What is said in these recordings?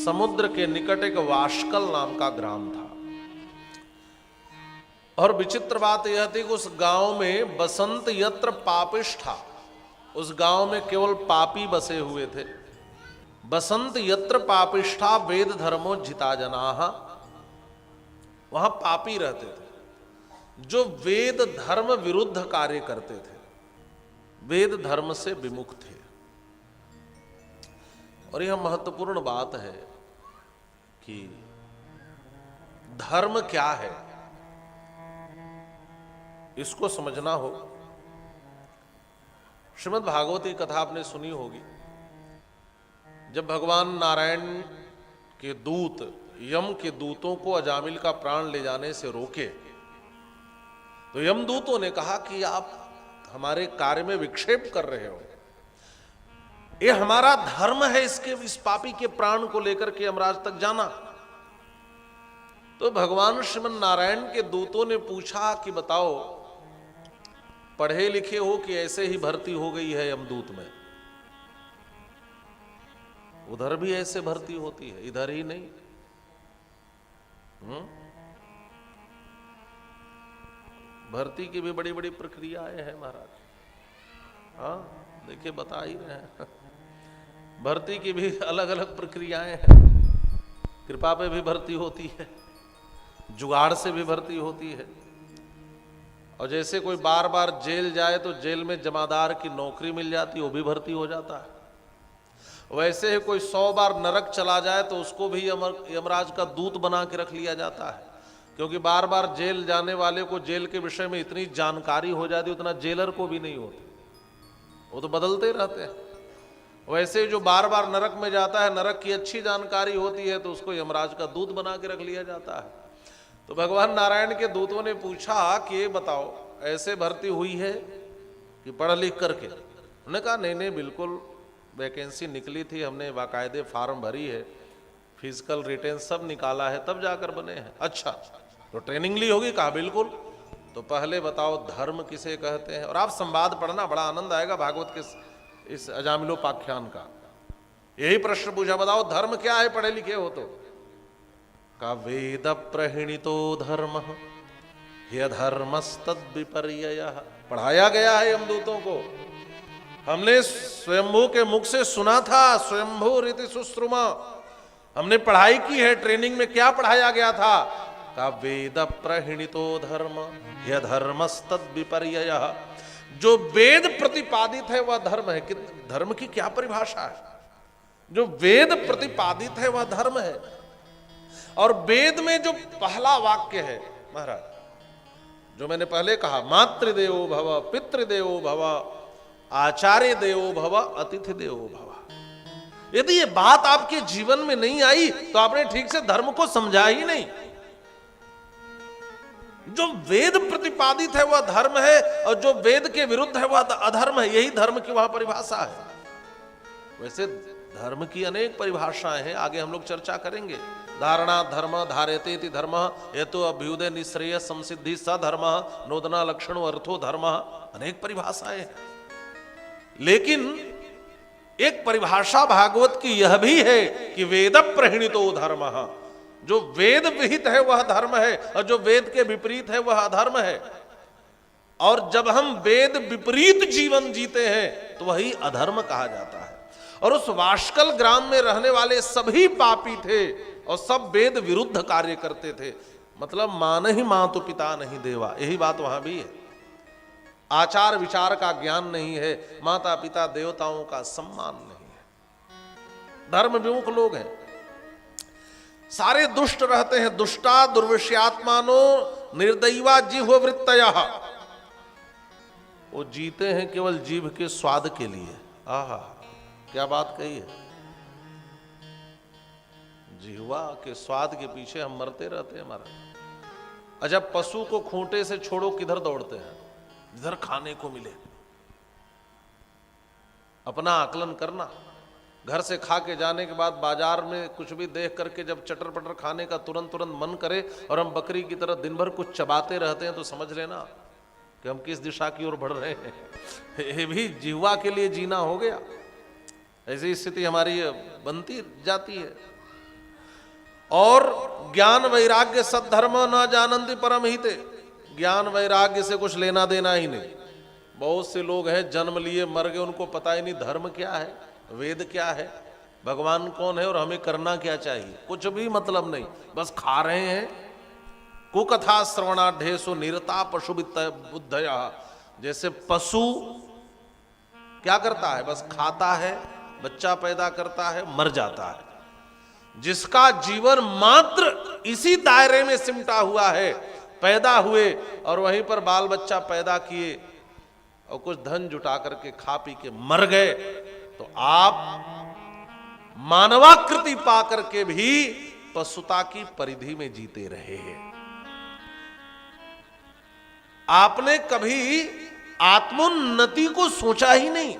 समुद्र के निकट एक वाशकल नाम का ग्राम था। और विचित्र बात यह थी कि उस गांव में बसंत यत्र पापिष्ठा, उस गांव में केवल पापी बसे हुए थे। बसंत यत्र पापिष्ठा वेद धर्मो जिता जनाः, वहां पापी रहते थे जो वेद धर्म विरुद्ध कार्य करते थे, वेद धर्म से विमुख थे। और यह महत्वपूर्ण बात है कि धर्म क्या है, इसको समझना हो। श्रीमद् भागवती कथा आपने सुनी होगी। जब भगवान नारायण के दूत यम के दूतों को अजामिल का प्राण ले जाने से रोके, तो यमदूतों ने कहा कि आप हमारे कार्य में विक्षेप कर रहे हो, ये हमारा धर्म है इस पापी के प्राण को लेकर के यमराज तक जाना। तो भगवान श्रीमन नारायण के दूतों ने पूछा कि बताओ, पढ़े लिखे हो कि ऐसे ही भर्ती हो गई है यमदूत में? उधर भी ऐसे भर्ती होती है, इधर ही नहीं। भर्ती की भी बड़ी बड़ी प्रक्रियाएं हैं महाराज। हाँ देखिए, बता ही रहे हैं। भर्ती की भी अलग अलग प्रक्रियाएं हैं। कृपा पे भी भर्ती होती है, जुगाड़ से भी भर्ती होती है। और जैसे कोई बार बार जेल जाए तो जेल में जमादार की नौकरी मिल जाती, वो भी भर्ती हो जाता है। वैसे ही कोई 100 बार नरक चला जाए तो उसको भी यमराज का दूत बना के रख लिया जाता है, क्योंकि बार बार जेल जाने वाले को जेल के विषय में इतनी जानकारी हो जाती, उतना जेलर को भी नहीं होती, वो तो बदलते रहते हैं। वैसे जो बार बार नरक में जाता है, नरक की अच्छी जानकारी होती है तो उसको यमराज का दूत बना के रख लिया जाता है। तो भगवान नारायण के दूतों ने पूछा कि ये बताओ, ऐसे भर्ती हुई है कि पढ़ लिख करके? उन्होंने कहा नहीं नहीं, बिल्कुल वैकेंसी निकली थी, हमने बाकायदे फार्म भरी है, फिजिकल रिटेन सब निकाला है, तब जाकर बने हैं। अच्छा, तो ट्रेनिंग ली होगी? कहा बिल्कुल। तो पहले बताओ धर्म किसे कहते हैं? और आप संवाद पढ़ना, बड़ा आनंद आएगा भागवत के इस अजामिलोपाख्यान का। यही प्रश्न पूछा, बताओ धर्म क्या है, पढ़े लिखे हो तो? का वेद प्रहिणितो धर्म ह्यधर्मस्तद विपर्ययः। पढ़ाया गया है यमदूतों को, हमने स्वयंभू के मुख से सुना था, स्वयंभू रीति सुश्रुमा, हमने पढ़ाई की है। ट्रेनिंग में क्या पढ़ाया गया था? का वेद प्रहिणितो धर्म ह्यधर्मस्तद विपर्ययः। जो वेद प्रतिपादित है वह धर्म है। कि धर्म की क्या परिभाषा है? जो वेद प्रतिपादित है वह धर्म है। और वेद में जो पहला वाक्य है महाराज, जो मैंने पहले कहा, मातृदेवो भव, पितृदेवो भव, आचार्य देवो भव, अतिथि देवो भव। यदि ये बात आपके जीवन में नहीं आई तो आपने ठीक से धर्म को समझा ही नहीं। जो वेद प्रतिपादित है वह धर्म है, और जो वेद के विरुद्ध है वह अधर्म है। यही धर्म की वह परिभाषा है। वैसे धर्म की अनेक परिभाषाएं हैं, आगे हम लोग चर्चा करेंगे। धारणा धर्म, धार्यते इति धर्म, हेतु अभ्युदय निश्रेय संसिद्धि स धर्म, नोदना लक्षण अर्थो धर्म, अनेक परिभाषाएं हैं। लेकिन एक परिभाषा भागवत की यह भी है कि वेद प्रहिणितो धर्म, जो वेद विहित है वह धर्म है, और जो वेद के विपरीत है वह अधर्म है। और जब हम वेद विपरीत जीवन जीते हैं तो वही अधर्म कहा जाता है। और उस वाशकल ग्राम में रहने वाले सभी पापी थे और सब वेद विरुद्ध कार्य करते थे। मतलब मां नहीं मातु पिता नहीं देवा, यही बात वहां भी है। आचार विचार का ज्ञान नहीं है, माता पिता देवताओं का सम्मान नहीं है, धर्म विमुख लोग हैं, सारे दुष्ट रहते हैं। दुष्टा दुर्विषयात्मानो निर्दयिवा जिह्व वृत्तयः। वो जीते हैं केवल जीभ के स्वाद के लिए। आहा, क्या बात कही है। जिह्वा के स्वाद के पीछे हम मरते रहते हैं महाराज। अच्छा, पशु को खूंटे से छोड़ो, किधर दौड़ते हैं? जिधर खाने को मिले। अपना आकलन करना। घर से खा के जाने के बाद बाजार में कुछ भी देख करके जब चटर पटर खाने का तुरंत मन करे और हम बकरी की तरह दिन भर कुछ चबाते रहते हैं तो समझ लेना कि हम किस दिशा की ओर बढ़ रहे हैं। ये भी जिह्वा के लिए जीना हो गया। ऐसी स्थिति हमारी बनती जाती है। और ज्ञान वैराग्य सद्धर्म न जानन्ति परम हिते, ज्ञान वैराग्य से कुछ लेना देना ही नहीं। बहुत से लोग हैं जन्म लिए मर गए, उनको पता ही नहीं धर्म क्या है, वेद क्या है, भगवान कौन है और हमें करना क्या चाहिए, कुछ भी मतलब नहीं, बस खा रहे हैं। कुकथा श्रवणाढ्येषु निरता पशु बुद्धया, जैसे पशु क्या करता है, बस खाता है, बच्चा पैदा करता है, मर जाता है। जिसका जीवन मात्र इसी दायरे में सिमटा हुआ है, पैदा हुए और वहीं पर बाल बच्चा पैदा किए और कुछ धन जुटा करके खा पी के मर गए, तो आप मानवाकृति पा करके भी पशुता की परिधि में जीते रहे हैं। आपने कभी आत्मोन्नति को सोचा ही नहीं,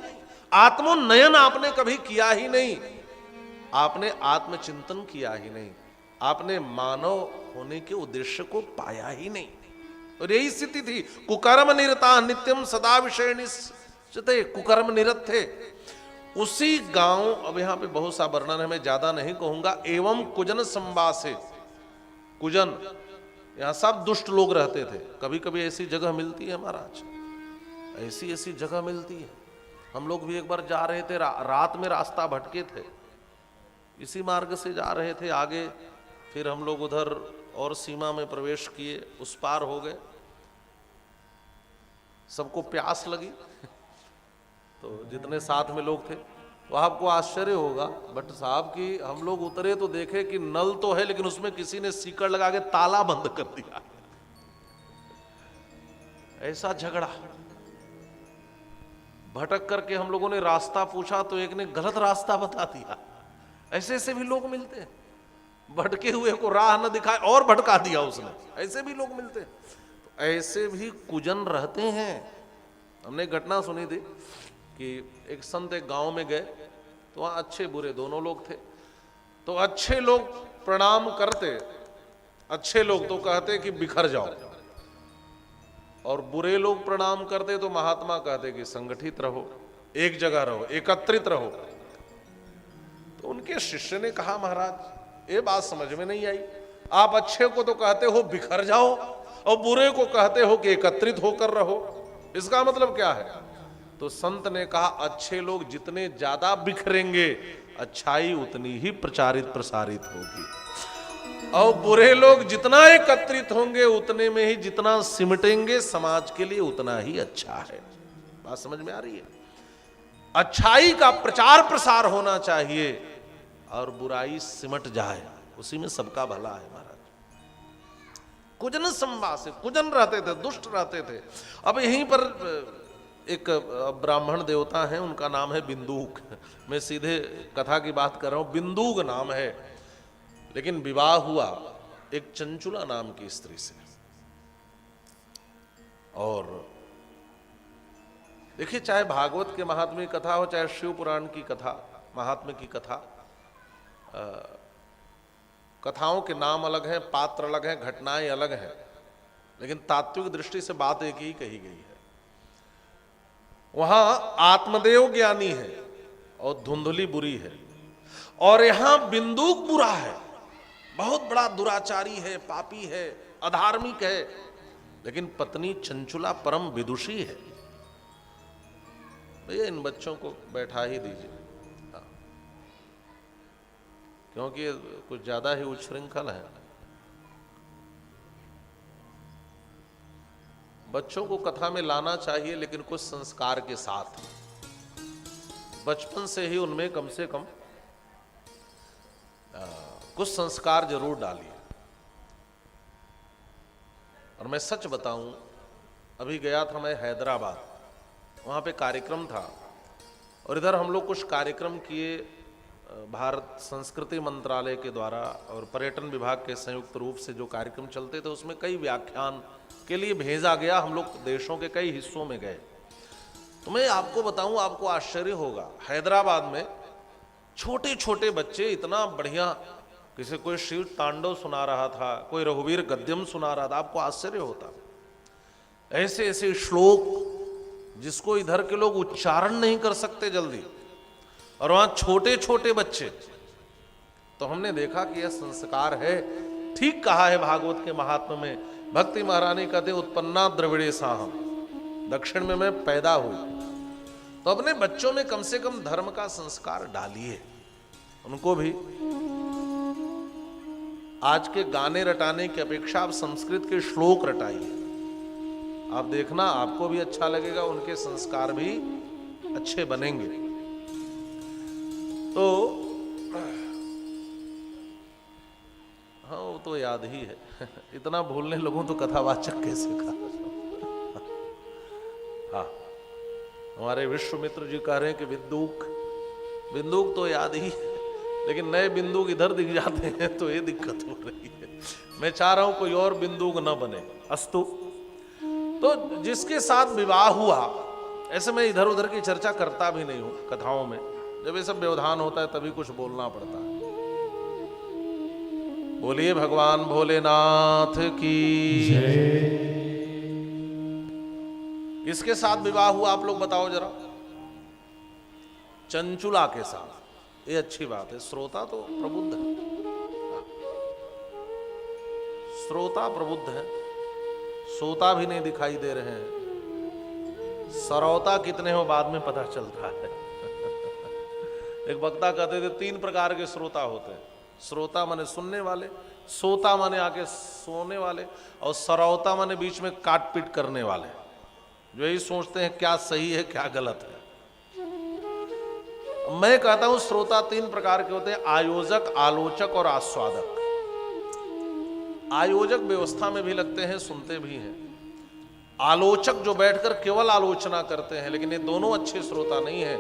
आत्मोन्नयन आपने कभी किया ही नहीं, आपने आत्मचिंतन किया ही नहीं, आपने मानव होने के उद्देश्य को पाया ही नहीं। और यही स्थिति थी। कुकर्म निरता नित्यम सदा विषय निश्चिते, कुकर्म निरत थे। उसी गांव, अब यहां पे बहुत सा वर्णन है, मैं ज्यादा नहीं कहूंगा। एवं कुजन संवासे, कुजन यहां सब दुष्ट लोग रहते थे। कभी कभी ऐसी जगह मिलती है महाराज, ऐसी ऐसी जगह मिलती है। हम लोग भी एक बार जा रहे थे, रात में रास्ता भटके थे, इसी मार्ग से जा रहे थे आगे, फिर हम लोग उधर और सीमा में प्रवेश किए, उस पार हो गए, सबको प्यास लगी तो जितने साथ में लोग थे, वह आपको आश्चर्य होगा भट्ट साहब की, हम लोग उतरे तो देखे कि नल तो है लेकिन उसमें किसी ने सीकड़ लगा के ताला बंद कर दिया। ऐसा झगड़ा, भटक करके हम लोगों ने रास्ता पूछा तो एक ने गलत रास्ता बता दिया। ऐसे ऐसे भी लोग मिलते हैं, भटके हुए को राह न दिखाए और भटका दिया उसने, ऐसे भी लोग मिलते हैं। तो ऐसे भी कुजन रहते हैं। हमने एक घटना सुनी थी कि एक संत एक गांव में गए, तो वहां अच्छे बुरे दोनों लोग थे। तो अच्छे लोग प्रणाम करते, अच्छे लोग तो कहते कि बिखर जाओ, और बुरे लोग प्रणाम करते तो महात्मा कहते कि संगठित रहो, एक जगह रहो, एकत्रित रहो। तो उनके शिष्य ने कहा महाराज ये बात समझ में नहीं आई, आप अच्छे को तो कहते हो बिखर जाओ और बुरे को कहते हो कि एकत्रित होकर रहो, इसका मतलब क्या है? तो संत ने कहा अच्छे लोग जितने ज्यादा बिखरेंगे अच्छाई उतनी ही प्रचारित प्रसारित होगी, और बुरे लोग जितना एकत्रित होंगे उतने में ही जितना सिमटेंगे समाज के लिए उतना ही अच्छा है। बात समझ में आ रही है? अच्छाई का प्रचार प्रसार होना चाहिए और बुराई सिमट जाए, उसी में सबका भला है महाराज। कुजन संवासे, कुजन रहते थे, दुष्ट रहते थे। अब यहीं पर एक ब्राह्मण देवता हैं, उनका नाम है बिंदुक। मैं सीधे कथा की बात कर रहा हूं, बिंदुक नाम है, लेकिन विवाह हुआ एक चंचुला नाम की स्त्री से। और देखिए, चाहे भागवत के महात्म्य की कथा हो, चाहे शिव पुराण की कथा, महात्म्य की कथा, कथाओं के नाम अलग हैं, पात्र अलग हैं, घटनाएं अलग हैं, लेकिन तात्विक दृष्टि से बात एक ही कही गई है। वहां आत्मदेव ज्ञानी है और धुंधली बुरी है, और यहां बिंदुक बुरा है, बहुत बड़ा दुराचारी है, पापी है, अधार्मिक है, लेकिन पत्नी चंचुला परम विदुषी है। भैया इन बच्चों को बैठा ही दीजिए, हाँ, क्योंकि ये कुछ ज्यादा ही उच्छृंखल है। बच्चों को कथा में लाना चाहिए, लेकिन कुछ संस्कार के साथ, बचपन से ही उनमें कम से कम कुछ संस्कार जरूर डालिए। और मैं सच बताऊं, अभी गया था मैं हैदराबाद, वहाँ पे कार्यक्रम था, और इधर हम लोग कुछ कार्यक्रम किए भारत संस्कृति मंत्रालय के द्वारा और पर्यटन विभाग के संयुक्त रूप से जो कार्यक्रम चलते थे, उसमें कई व्याख्यान के लिए भेजा गया। हम लोग देशों के कई हिस्सों में गए। तो मैं आपको बताऊं, आपको आश्चर्य होगा, हैदराबाद में छोटे छोटे बच्चे इतना बढ़िया, किसी कोई शिव तांडव सुना रहा था, कोई रघुवीर गद्यम सुना रहा था, आपको आश्चर्य होता। ऐसे ऐसे श्लोक जिसको इधर के लोग उच्चारण नहीं कर सकते जल्दी, और वहां छोटे छोटे बच्चे तो हमने देखा कि यह संस्कार है। ठीक कहा है भागवत के महात्म्य में, भक्ति महारानी कहते उत्पन्ना द्रविड़े साहम, दक्षिण में मैं पैदा हुई। तो अपने बच्चों में कम से कम धर्म का संस्कार डालिए, उनको भी। आज के गाने रटाने की अपेक्षा आप संस्कृत के श्लोक रटाइए, आप देखना आपको भी अच्छा लगेगा, उनके संस्कार भी अच्छे बनेंगे। तो हाँ, वो तो याद ही है। इतना भूलने लगूं तो कथावाचक कैसे का। हाँ, हमारे विश्वमित्र जी कह रहे हैं कि बिंदुक तो याद ही है, लेकिन नए बिंदुक इधर दिख जाते हैं तो ये दिक्कत हो रही है। मैं चाह रहा हूं कोई और बिंदुक न बने। अस्तु, तो जिसके साथ विवाह हुआ, ऐसे मैं इधर उधर की चर्चा करता भी नहीं हूं कथाओं में, जब ये सब व्यवधान होता है तभी कुछ बोलना पड़ता है। बोलिए भगवान भोलेनाथ की जय। इसके साथ विवाह हुआ, आप लोग बताओ जरा। चंचुला के साथ, ये अच्छी बात है। श्रोता तो प्रबुद्ध है, श्रोता प्रबुद्ध है, सोता भी नहीं दिखाई दे रहे हैं। सरौता कितने हो बाद में पता चलता है। एक वक्ता कहते थे 3 प्रकार के श्रोता होते हैं। श्रोता माने सुनने वाले, सोता माने आके सोने वाले, और सरौता माने बीच में काट पीट करने वाले, जो यही सोचते हैं क्या सही है क्या गलत है। मैं कहता हूं श्रोता 3 प्रकार के होते हैं, आयोजक, आलोचक और आस्वादक। आयोजक व्यवस्था में भी लगते हैं, सुनते भी हैं। आलोचक जो बैठकर केवल आलोचना करते हैं, लेकिन ये दोनों अच्छे श्रोता नहीं है।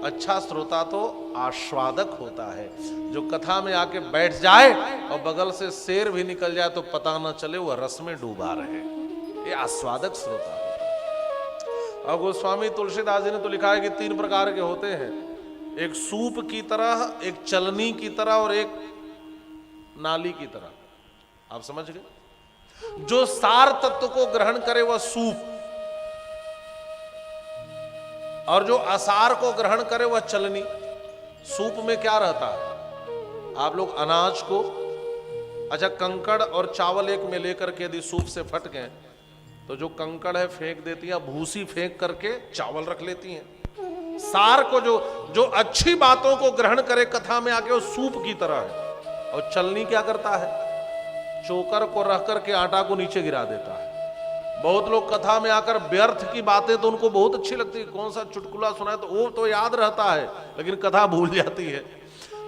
अच्छा श्रोता तो आस्वादक होता है, जो कथा में आके बैठ जाए और बगल से शेर भी निकल जाए तो पता न चले वह रस में डूबा रहे, ये आस्वादक श्रोता होता है। और गोस्वामी तुलसीदास जी ने तो लिखा है कि 3 प्रकार के होते हैं, एक सूप की तरह, एक चलनी की तरह और एक नाली की तरह। आप समझ गए? जो सार तत्व को ग्रहण करे वह सूप, और जो असार को ग्रहण करे वह चलनी। सूप में क्या रहता है? आप लोग अनाज को, अच्छा कंकड़ और चावल एक में लेकर के यदि सूप से फट गए तो जो कंकड़ है फेंक देती हैं, भूसी फेंक करके चावल रख लेती हैं। सार को जो अच्छी बातों को ग्रहण करे कथा में आके, वो सूप की तरह है। और चलनी क्या करता है? चोकर को रख करके आटा को नीचे गिरा देता है। बहुत लोग कथा में आकर व्यर्थ की बातें तो उनको बहुत अच्छी लगती है, कौन सा चुटकुला सुना है तो वो तो याद रहता है, लेकिन कथा भूल जाती है।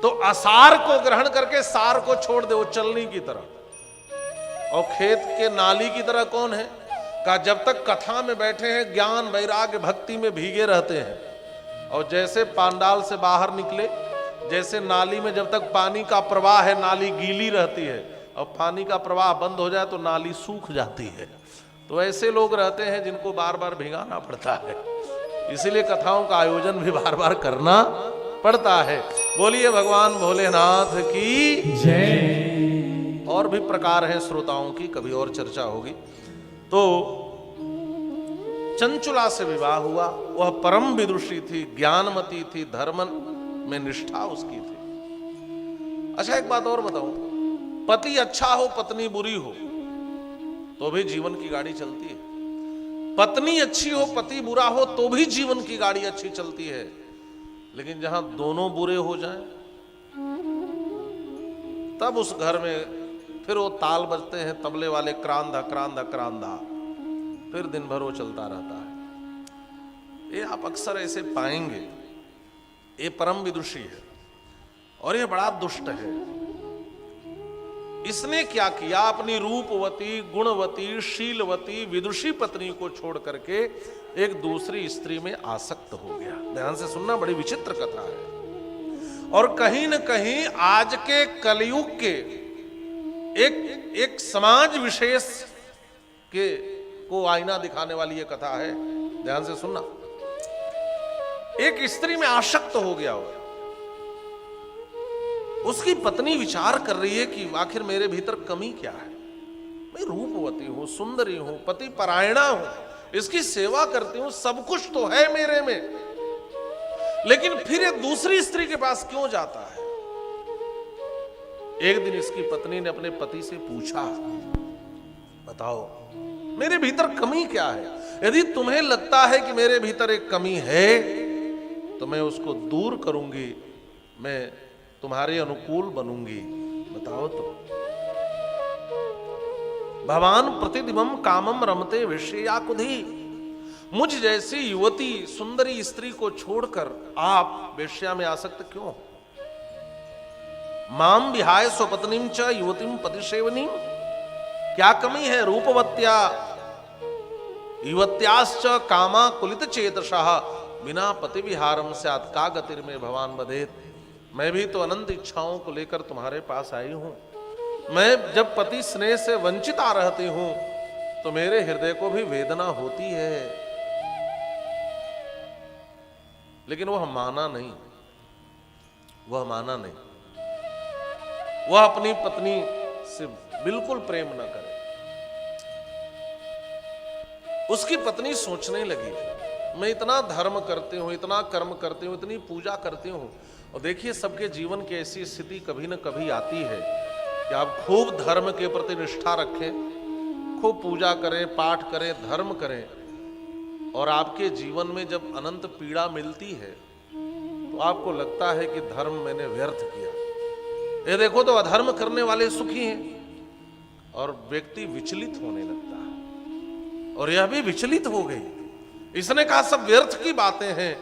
तो असार को ग्रहण करके सार को छोड़ दे, वो चलनी की तरह। और खेत के नाली की तरह कौन है? का जब तक कथा में बैठे हैं, ज्ञान वैराग्य भक्ति में भीगे रहते हैं, और जैसे पांडाल से बाहर निकले, जैसे नाली में जब तक पानी का प्रवाह है नाली गीली रहती है, और पानी का प्रवाह बंद हो जाए तो नाली सूख जाती है। तो ऐसे लोग रहते हैं जिनको बार बार भिगाना पड़ता है, इसीलिए कथाओं का आयोजन भी बार बार करना पड़ता है। बोलिए भगवान भोलेनाथ की जय। और भी प्रकार हैं श्रोताओं की, कभी और चर्चा होगी। तो चंचुला से विवाह हुआ, वह परम विदुषी थी, ज्ञानमती थी, धर्म में निष्ठा उसकी थी। अच्छा एक बात और बताऊं, पति अच्छा हो पत्नी बुरी हो तो भी जीवन की गाड़ी चलती है, पत्नी अच्छी हो पति बुरा हो तो भी जीवन की गाड़ी अच्छी चलती है। लेकिन जहां दोनों बुरे हो जाएं, तब उस घर में फिर वो ताल बजते हैं तबले वाले, क्रांधा क्रांधा क्रांधा, फिर दिन भर वो चलता रहता है। ये आप अक्सर ऐसे पाएंगे। ये परम विदुषी है और ये बड़ा दुष्ट है। इसने क्या किया? अपनी रूपवती, गुणवती, शीलवती, विदुषी पत्नी को छोड़ करके एक दूसरी स्त्री में आसक्त हो गया। ध्यान से सुनना, बड़ी विचित्र कथा है। और कहीं न कहीं आज के कलयुग के एक समाज विशेष के को आईना दिखाने वाली ये कथा है। ध्यान से सुनना। एक स्त्री में आसक्त हो गया हो, उसकी पत्नी विचार कर रही है कि आखिर मेरे भीतर कमी क्या है। मैं रूपवती हूं, सुंदरी हूं, पति परायणा हूं, इसकी सेवा करती हूं, सब कुछ तो है मेरे में, लेकिन फिर ये दूसरी स्त्री के पास क्यों जाता है? एक दिन इसकी पत्नी ने अपने पति से पूछा, बताओ मेरे भीतर कमी क्या है? यदि तुम्हें लगता है कि मेरे भीतर एक कमी है तो मैं उसको दूर करूंगी, मैं तुम्हारे अनुकूल बनूंगी, बताओ तो। भवान प्रतिदिवम कामम रमते विषया कुधी। मुझ जैसी युवती सुंदरी स्त्री को छोड़कर आप वेश्या में आसक्त क्यों हो? माम विहाय स्वपत्नीम च युवतीम पतिसेवनीम। क्या कमी है? रूपवत्या युवत्याश्च कामा कुलित चेतसः बिना पति विहारम स्यात् का गतिर में भवान बधेत। मैं भी तो अनंत इच्छाओं को लेकर तुम्हारे पास आई हूं। मैं जब पति स्नेह से वंचिता रहती हूं तो मेरे हृदय को भी वेदना होती है। लेकिन वह माना नहीं, वह माना नहीं। वह अपनी पत्नी से बिल्कुल प्रेम न करे। उसकी पत्नी सोचने लगी, मैं इतना धर्म करती हूं, इतना कर्म करती हूं, इतनी पूजा करती हूं, और देखिए सबके जीवन की ऐसी स्थिति कभी न कभी आती है कि आप खूब धर्म के प्रति निष्ठा रखें, खूब पूजा करें, पाठ करें, धर्म करें, और आपके जीवन में जब अनंत पीड़ा मिलती है तो आपको लगता है कि धर्म मैंने व्यर्थ किया। ये देखो तो अधर्म करने वाले सुखी हैं और व्यक्ति विचलित होने लगता है। और यह भी विचलित हो गई। इसने कहा सब व्यर्थ की बातें हैं,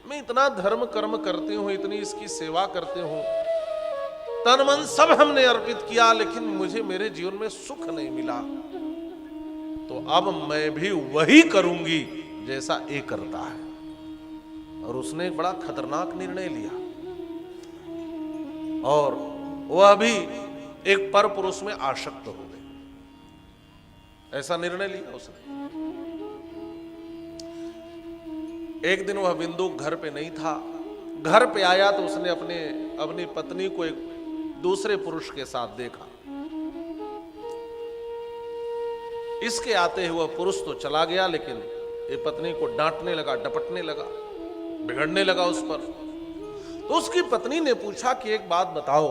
मैं इतना धर्म कर्म करती हूं, इतनी इसकी सेवा करती हूं, तन मन सब हमने अर्पित किया, लेकिन मुझे मेरे जीवन में सुख नहीं मिला। तो अब मैं भी वही करूंगी जैसा ये करता है। और उसने एक बड़ा खतरनाक निर्णय लिया और वह भी एक पर पुरुष में आसक्त हो गए। ऐसा निर्णय लिया उसने। एक दिन वह बिंदु घर पे नहीं था। घर पे आया तो उसने अपनी पत्नी को एक दूसरे पुरुष के साथ देखा। इसके आते हुए पुरुष तो चला गया, लेकिन ये पत्नी को डांटने लगा, डपटने लगा, बिगड़ने लगा उस पर। तो उसकी पत्नी ने पूछा कि एक बात बताओ,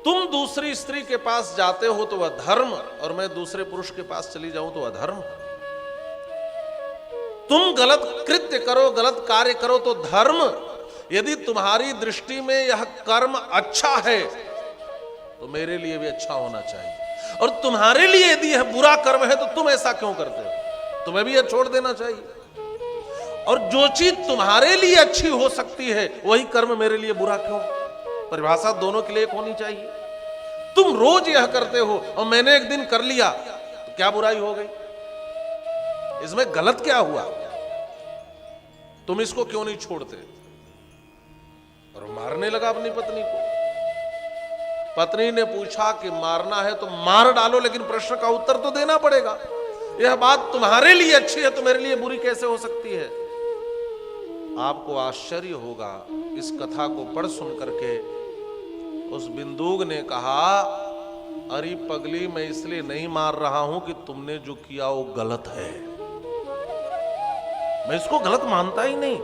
तुम दूसरी स्त्री के पास जाते हो तो वह धर्म, और मैं दूसरे पुरुष के पास चली जाऊं तो वह धर्म। तुम गलत कृत्य करो, गलत कार्य करो तो धर्म। यदि तुम्हारी दृष्टि में यह कर्म अच्छा है तो मेरे लिए भी अच्छा होना चाहिए, और तुम्हारे लिए यदि यह बुरा कर्म है तो तुम ऐसा क्यों करते हो? तुम्हें भी यह छोड़ देना चाहिए। और जो चीज तुम्हारे लिए अच्छी हो सकती है वही कर्म मेरे लिए बुरा क्यों? परिभाषा दोनों के लिए एक होनी चाहिए। तुम रोज यह करते हो और मैंने एक दिन कर लिया तो क्या बुराई हो गई? इसमें गलत क्या हुआ? तुम इसको क्यों नहीं छोड़ते? और मारने लगा अपनी पत्नी को। पत्नी ने पूछा कि मारना है तो मार डालो, लेकिन प्रश्न का उत्तर तो देना पड़ेगा। यह बात तुम्हारे लिए अच्छी है तो मेरे लिए बुरी कैसे हो सकती है? आपको आश्चर्य होगा इस कथा को पढ़ सुन करके। उस बिंदुक ने कहा, अरे पगली, मैं इसलिए नहीं मार रहा हूं कि तुमने जो किया वो गलत है। मैं इसको गलत मानता ही नहीं।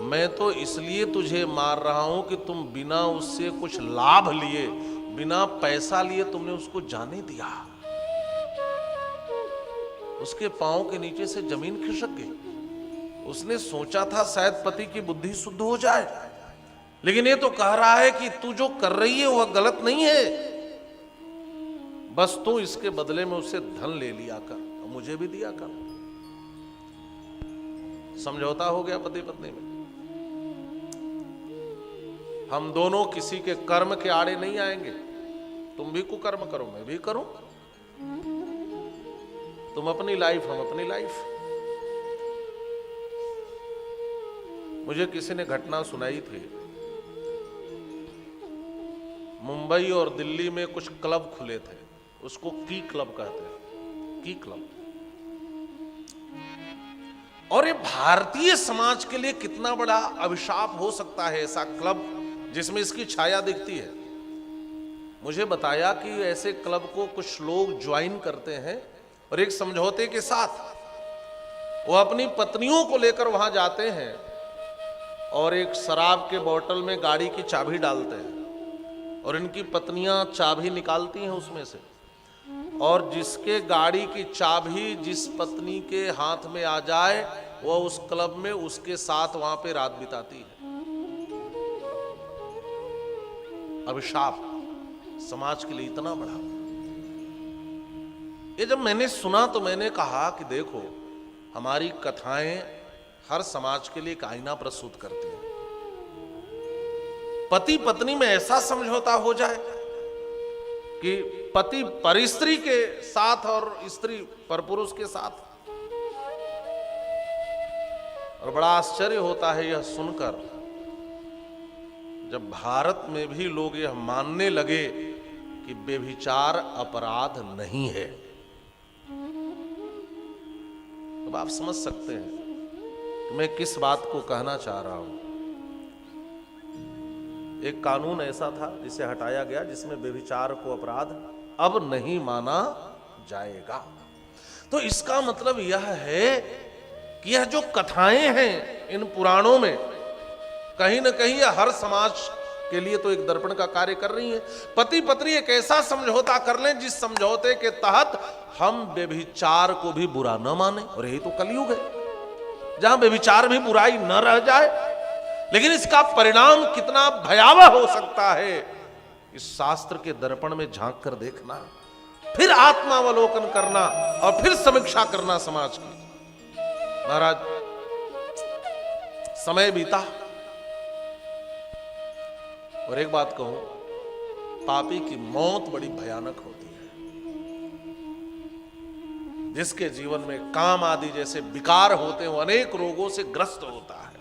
मैं तो इसलिए तुझे मार रहा हूं कि तुम बिना उससे कुछ लाभ लिए, बिना पैसा लिए तुमने उसको जाने दिया। उसके पांव के नीचे से जमीन खिसक गई। उसने सोचा था शायद पति की बुद्धि शुद्ध हो जाए, लेकिन ये तो कह रहा है कि तू जो कर रही है वह गलत नहीं है, बस तू इसके बदले में उससे धन ले लिया कर और मुझे भी दिया कर। समझौता हो गया पति पत्नी में। हम दोनों किसी के कर्म के आड़े नहीं आएंगे। तुम भी कुकर्म करो, मैं भी करूं। तुम अपनी लाइफ, हम अपनी लाइफ। मुझे किसी ने घटना सुनाई थी। मुंबई और दिल्ली में कुछ क्लब खुले थे, उसको की क्लब कहते हैं, की क्लब। और ये भारतीय समाज के लिए कितना बड़ा अभिशाप हो सकता है ऐसा क्लब जिसमें इसकी छाया दिखती है। मुझे बताया कि ऐसे क्लब को कुछ लोग ज्वाइन करते हैं और एक समझौते के साथ वो अपनी पत्नियों को लेकर वहां जाते हैं और एक शराब के बोतल में गाड़ी की चाबी डालते हैं और इनकी पत्नियां चाबी निकालती हैं उसमें से, और जिसके गाड़ी की चाबी जिस पत्नी के हाथ में आ जाए वह उस क्लब में उसके साथ वहां पे रात बिताती है। अभिशाप समाज के लिए इतना बड़ा। ये जब मैंने सुना तो मैंने कहा कि देखो, हमारी कथाएं हर समाज के लिए एक आईना प्रस्तुत करती हैं। पति पत्नी में ऐसा समझौता हो जाए कि पति परिस्त्री के साथ और स्त्री परपुरुष के साथ, और बड़ा आश्चर्य होता है यह सुनकर जब भारत में भी लोग यह मानने लगे कि व्यभिचार अपराध नहीं है। अब आप समझ सकते हैं कि मैं किस बात को कहना चाह रहा हूं। एक कानून ऐसा था जिसे हटाया गया, जिसमें व्यभिचार को अपराध अब नहीं माना जाएगा। तो इसका मतलब यह है कि यह जो कथाएं हैं इन पुराणों में, कहीं ना कहीं यह हर समाज के लिए तो एक दर्पण का कार्य कर रही है। पति पत्नी एक ऐसा समझौता कर लें जिस समझौते के तहत हम व्यभिचार को भी बुरा न माने, और यही तो कलयुग है जहां व्यभिचार भी बुराई न रह जाए। लेकिन इसका परिणाम कितना भयावह हो सकता है, इस शास्त्र के दर्पण में झांक कर देखना, फिर आत्मावलोकन करना और फिर समीक्षा करना समाज की। महाराज, समय बीता और एक बात कहूं, पापी की मौत बड़ी भयानक होती है। जिसके जीवन में काम आदि जैसे विकार होते हैं, अनेक रोगों से ग्रस्त होता है।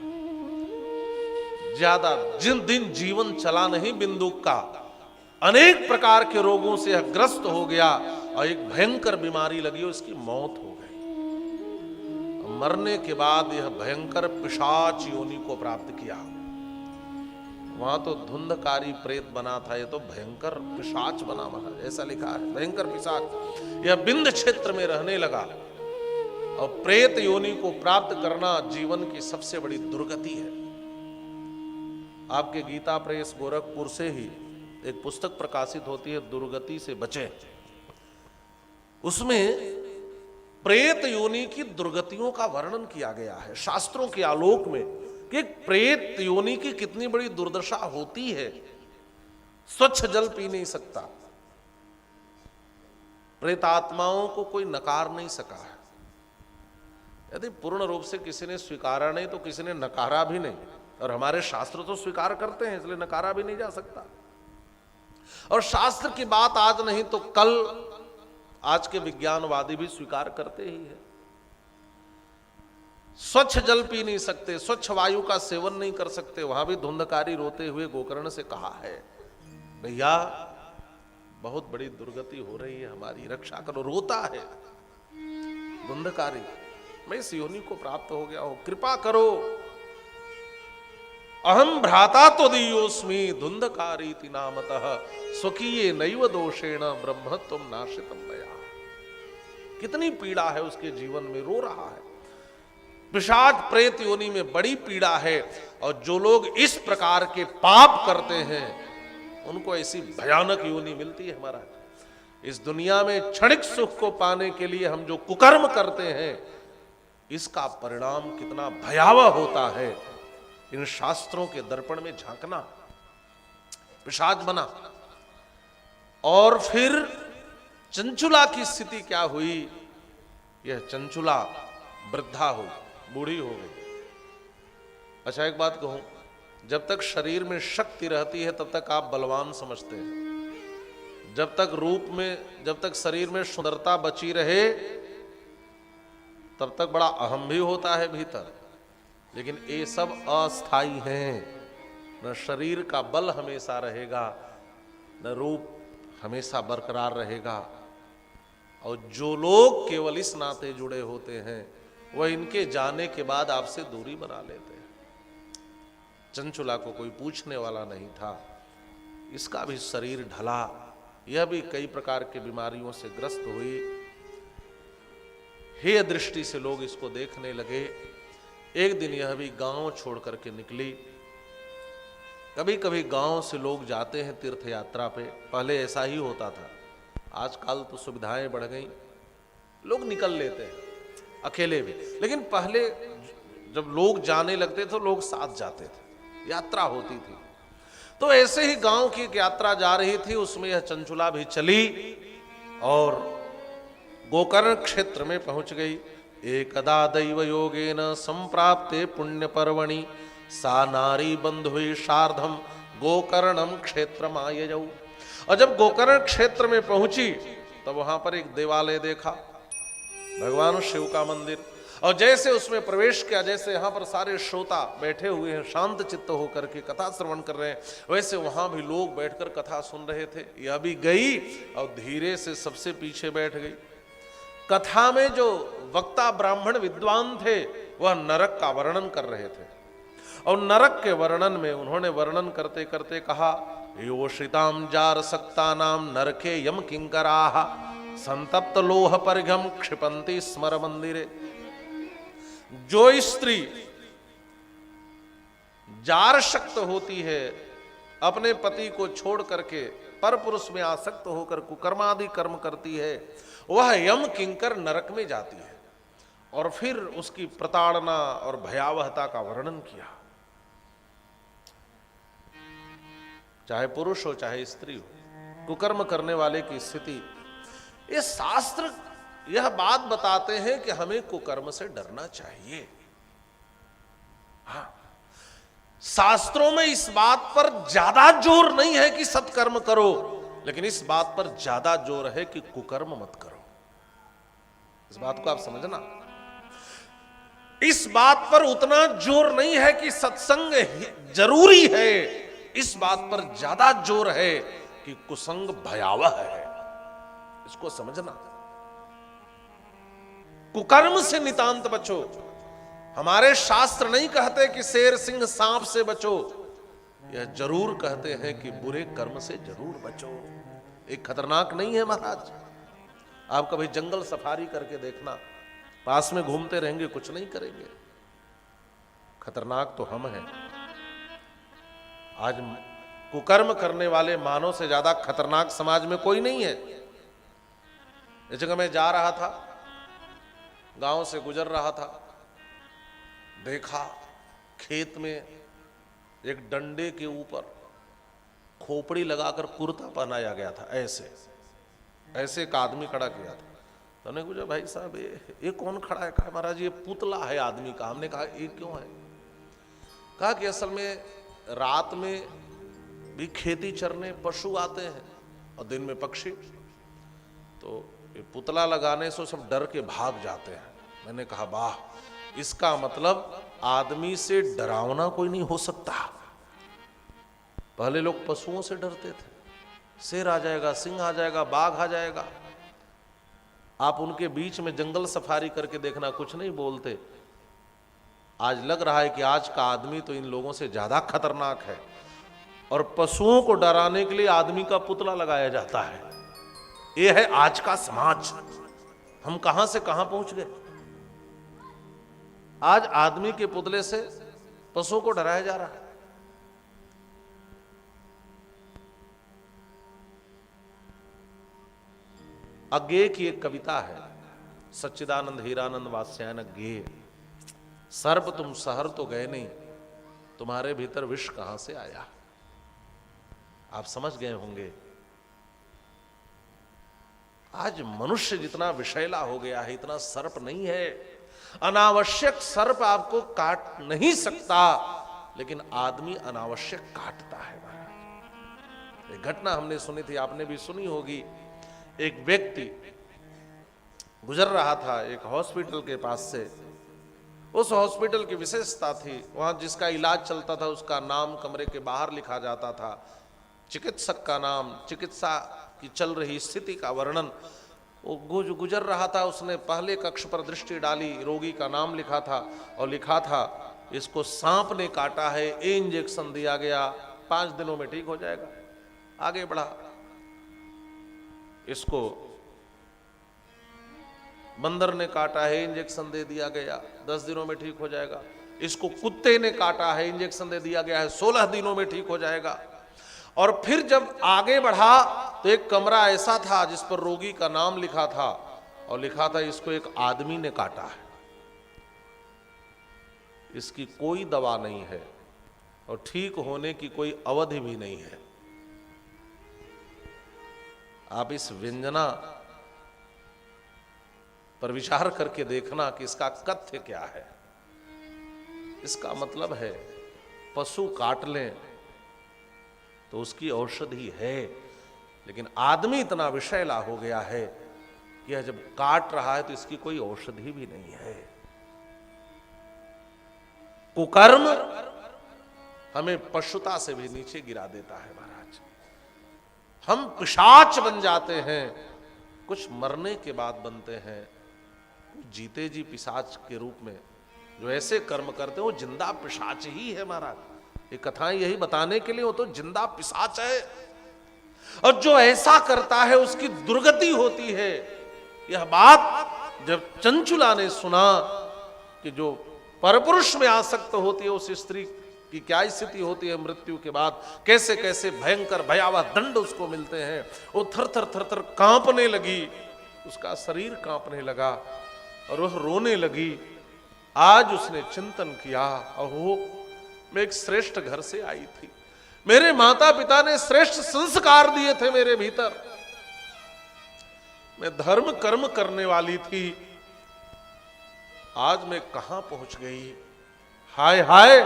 ज्यादा जिन दिन जीवन चला नहीं बिंदुक का, अनेक प्रकार के रोगों से ग्रस्त हो गया और एक भयंकर बीमारी लगी और इसकी मौत हो गई। मरने के बाद यह भयंकर पिशाच योनि को प्राप्त किया। वहां तो धुंधकारी प्रेत बना था, ये तो भयंकर पिशाच बना महाराज, ऐसा लिखा है, भयंकर पिशाच। यह बिंद क्षेत्र में रहने लगा। और प्रेत योनि को प्राप्त करना जीवन की सबसे बड़ी दुर्गति है। आपके गीता प्रेस गोरखपुर से ही एक पुस्तक प्रकाशित होती है, दुर्गति से बचे। उसमें प्रेत योनि की दुर्गतियों का वर्णन किया गया है शास्त्रों के आलोक में, कि एक प्रेत योनि की कितनी बड़ी दुर्दशा होती है। स्वच्छ जल पी नहीं सकता, प्रेत आत्माओं को कोई नकार नहीं सका है। यदि पूर्ण रूप से किसी ने स्वीकारा नहीं तो किसी ने नकारा भी नहीं, और हमारे शास्त्र तो स्वीकार करते हैं, इसलिए नकारा भी नहीं जा सकता। और शास्त्र की बात आज नहीं तो कल आज के विज्ञानवादी भी स्वीकार करते ही है। स्वच्छ जल पी नहीं सकते, स्वच्छ वायु का सेवन नहीं कर सकते। वहां भी धुंधकारी रोते हुए गोकर्ण से कहा है, भैया बहुत बड़ी दुर्गति हो रही है, हमारी रक्षा करो। रोता है धुंधकारी, मैं इस योनि को प्राप्त हो गया हूं, कृपा करो। अहम भ्राता तो दीयोस्मि धुंधकारीति नामतः स्वकीये नैव दोषेण ब्रह्मत्वं नाशितम मया। कितनी पीड़ा है उसके जीवन में, रो रहा है। पिशाच प्रेत योनि में बड़ी पीड़ा है, और जो लोग इस प्रकार के पाप करते हैं उनको ऐसी भयानक योनि मिलती है। हमारा इस दुनिया में क्षणिक सुख को पाने के लिए हम जो कुकर्म करते हैं, इसका परिणाम कितना भयावह होता है, इन शास्त्रों के दर्पण में झांकना। पिशाच बना, और फिर चंचुला की स्थिति क्या हुई? यह चंचुला वृद्धा हो, बूढ़ी हो गई। अच्छा एक बात कहूं, जब तक शरीर में शक्ति रहती है तब तक आप बलवान समझते हैं। जब तक रूप में, जब तक शरीर में सुंदरता बची रहे तब तक बड़ा अहम भी होता है भीतर। लेकिन ये सब अस्थाई हैं। न शरीर का बल हमेशा रहेगा, न रूप हमेशा बरकरार रहेगा। और जो लोग केवल इस नाते जुड़े होते हैं वह इनके जाने के बाद आपसे दूरी बना लेते हैं। चंचुला को कोई पूछने वाला नहीं था, इसका भी शरीर ढला, यह भी कई प्रकार की बीमारियों से ग्रस्त हुई। हे दृष्टि से लोग इसको देखने लगे। एक दिन यह भी गांव छोड़ करके निकली। कभी कभी गांव से लोग जाते हैं तीर्थ यात्रा पे, पहले ऐसा ही होता था, आजकल तो सुविधाएं बढ़ गई, लोग निकल लेते हैं अकेले भी, लेकिन पहले जब लोग जाने लगते तो लोग साथ जाते थे, यात्रा होती थी। तो ऐसे ही गांव की एक यात्रा जा रही थी, उसमें यह चंचुला भी चली और गोकर्ण क्षेत्र में पहुंच गई। एकदा दैव योगेन संप्राप्ते पुण्य पर्वणि सा नारी बंधुई शार्धम गोकर्णम क्षेत्र आयजौ। और जब गोकर्ण क्षेत्र में पहुंची तब वहां पर एक देवालय देखा, भगवान शिव का मंदिर, और जैसे उसमें प्रवेश किया, जैसे यहाँ पर सारे श्रोता बैठे हुए हैं शांत चित्त होकर के कथा श्रवण कर रहे हैं, वैसे वहां भी लोग बैठकर कथा सुन रहे थे। यह भी गई और धीरे से सबसे पीछे बैठ गई। कथा में जो वक्ता ब्राह्मण विद्वान थे वह नरक का वर्णन कर रहे थे, और नरक के वर्णन में उन्होंने वर्णन करते करते कहा, योषिताम जार सक्ता नाम नरके यम किंकराः संतप्त लोह परिघम क्षिपंती स्मर मंदिरे। जो स्त्री जार शक्त होती है, अपने पति को छोड़ करके पर पुरुष में आसक्त होकर कुकर्मादि कर्म करती है, वह यम किंकर नरक में जाती है। और फिर उसकी प्रताड़ना और भयावहता का वर्णन किया। चाहे पुरुष हो चाहे स्त्री हो, कुकर्म करने वाले की स्थिति, ये शास्त्र यह बात बताते हैं कि हमें कुकर्म से डरना चाहिए। हाँ, शास्त्रों में इस बात पर ज्यादा जोर नहीं है कि सत्कर्म करो, लेकिन इस बात पर ज्यादा जोर है कि कुकर्म मत करो। इस बात को आप समझना। इस बात पर उतना जोर नहीं है कि सत्संग जरूरी है, इस बात पर ज्यादा जोर है कि कुसंग भयावह है। इसको समझना। कुकर्म से नितांत बचो। हमारे शास्त्र नहीं कहते कि शेर सिंह सांप से बचो, यह जरूर कहते हैं कि बुरे कर्म से जरूर बचो। एक खतरनाक नहीं है महाराज? आप कभी जंगल सफारी करके देखना, पास में घूमते रहेंगे, कुछ नहीं करेंगे। खतरनाक तो हम हैं। आज कुकर्म करने वाले मानव से ज्यादा खतरनाक समाज में कोई नहीं है। इस जगह मैं जा रहा था, गांव से गुजर रहा था, देखा खेत में एक डंडे के ऊपर खोपड़ी लगाकर कुर्ता पहनाया गया था। ऐसे ऐसे एक आदमी खड़ा किया था। तो हमने पूछा, भाई साहब ये कौन खड़ा है? कहा महाराज ये पुतला है आदमी का। हमने कहा ये क्यों है? कहा कि असल में रात में भी खेती चरने पशु आते हैं और दिन में पक्षी, तो ये पुतला लगाने से सब डर के भाग जाते हैं। मैंने कहा वाह, इसका मतलब आदमी से डरावना कोई नहीं हो सकता। पहले लोग पशुओं से डरते थे, शेर आ जाएगा, सिंह आ जाएगा, बाघ आ जाएगा। आप उनके बीच में जंगल सफारी करके देखना, कुछ नहीं बोलते। आज लग रहा है कि आज का आदमी तो इन लोगों से ज्यादा खतरनाक है, और पशुओं को डराने के लिए आदमी का पुतला लगाया जाता है। यह है आज का समाज। हम कहां से कहां पहुंच गए? आज आदमी के पुतले से पशुओं को डराया जा रहा है। अज्ञेय की एक कविता है, सच्चिदानंद हीरानंद वात्स्यायन अज्ञेय। सर्प तुम शहर तो गए नहीं, तुम्हारे भीतर विष कहां से आया? आप समझ गए होंगे। आज मनुष्य जितना विषैला हो गया है, इतना सर्प नहीं है। अनावश्यक सर्प आपको काट नहीं सकता, लेकिन आदमी अनावश्यक काटता है महाराज। एक घटना हमने सुनी थी, आपने भी सुनी होगी। एक व्यक्ति गुजर रहा था एक हॉस्पिटल के पास से। उस हॉस्पिटल की विशेषता थी, वहां जिसका इलाज चलता था उसका नाम कमरे के बाहर लिखा जाता था, चिकित्सक का नाम, चिकित्सा की चल रही स्थिति का वर्णन। वो गुजर रहा था, उसने पहले कक्ष पर दृष्टि डाली, रोगी का नाम लिखा था और लिखा था इसको सांप ने काटा है, ये इंजेक्शन दिया गया, 5 दिनों में ठीक हो जाएगा। आगे बढ़ा, इसको बंदर ने काटा है, इंजेक्शन दे दिया गया, 10 दिनों में ठीक हो जाएगा। इसको कुत्ते ने काटा है, इंजेक्शन दे दिया गया है, 16 दिनों में ठीक हो जाएगा। और फिर जब आगे बढ़ा तो एक कमरा ऐसा था जिस पर रोगी का नाम लिखा था और लिखा था इसको एक आदमी ने काटा है, इसकी कोई दवा नहीं है और ठीक होने की कोई अवधि भी नहीं है। आप इस व्यंजना पर विचार करके देखना कि इसका कथ्य क्या है। इसका मतलब है पशु काट लें तो उसकी औषधि है, लेकिन आदमी इतना विषैला हो गया है कि यह जब काट रहा है तो इसकी कोई औषधि भी नहीं है। कुकर्म हमें पशुता से भी नीचे गिरा देता है महाराज। हम पिशाच बन जाते हैं, कुछ मरने के बाद बनते हैं, जीते जी पिशाच के रूप में। जो ऐसे कर्म करते हैं वो जिंदा पिशाच ही है महाराज। ये कथाएं यही बताने के लिए, वो तो जिंदा पिशाच है। और जो ऐसा करता है उसकी दुर्गति होती है। यह बात जब चंचुला ने सुना कि जो परपुरुष में आसक्त होती है उस स्त्री की क्या स्थिति होती है मृत्यु के बाद, कैसे कैसे भयंकर भयावह दंड उसको मिलते हैं, वो थर थर थर थर कांपने लगी, उसका शरीर कांपने लगा और वह रोने लगी। आज उसने चिंतन किया, अहो मैं एक श्रेष्ठ घर से आई थी, मेरे माता पिता ने श्रेष्ठ संस्कार दिए थे मेरे भीतर, मैं धर्म कर्म करने वाली थी, आज मैं कहां पहुंच गई। हाय हाय,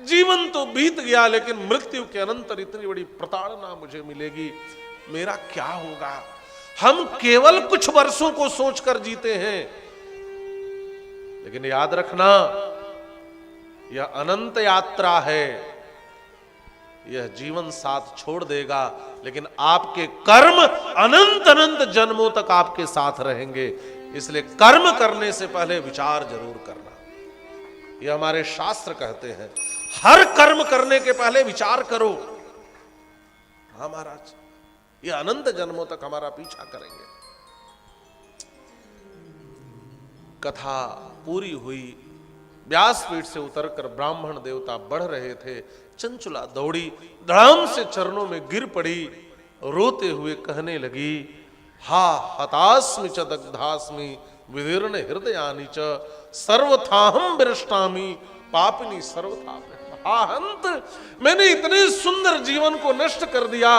जीवन तो बीत गया लेकिन मृत्यु के अनंतर इतनी बड़ी प्रताड़ना मुझे मिलेगी, मेरा क्या होगा। हम केवल कुछ वर्षों को सोचकर जीते हैं, लेकिन याद रखना यह अनंत यात्रा है, यह जीवन साथ छोड़ देगा, लेकिन आपके कर्म अनंत अनंत जन्मों तक आपके साथ रहेंगे। इसलिए कर्म करने से पहले विचार जरूर करना, यह हमारे शास्त्र कहते हैं। हर कर्म करने के पहले विचार करो। हाँ महाराज, यह अनंत जन्मों तक हमारा पीछा करेंगे। कथा पूरी हुई, व्यासपीठ से उतरकर ब्राह्मण देवता बढ़ रहे थे। चंचुला दौड़ी, धड़ाम से चरणों में गिर पड़ी, रोते हुए कहने लगी, हा हतास्मि च दग्धास्मि विदीर्ण हृदयानि च सर्वथाहम विरष्टामि पापिनी सर्वथा। हा हंत, मैंने इतने सुंदर जीवन को नष्ट कर दिया,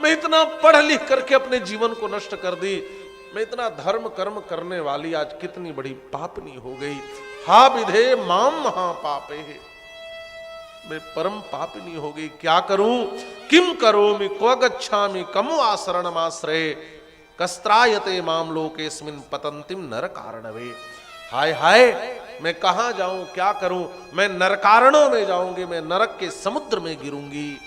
मैं इतना पढ़ लिख करके अपने जीवन को नष्ट कर दी, मैं इतना धर्म कर्म करने वाली आज कितनी बड़ी पापनी हो गई। हा विधे माम महापापे, मैं परम पापिनी हो गई, क्या करूं। किम करोमि क्व गच्छामि कमु आशरणमाश्रये कस्त्रायते माम लोकेस्मिन् पतंतिम नर कारणवे। हाय हाय, मैं कहां जाऊं, क्या करूं, मैं नरकारणों में जाऊंगी, मैं नरक के समुद्र में गिरूंगी।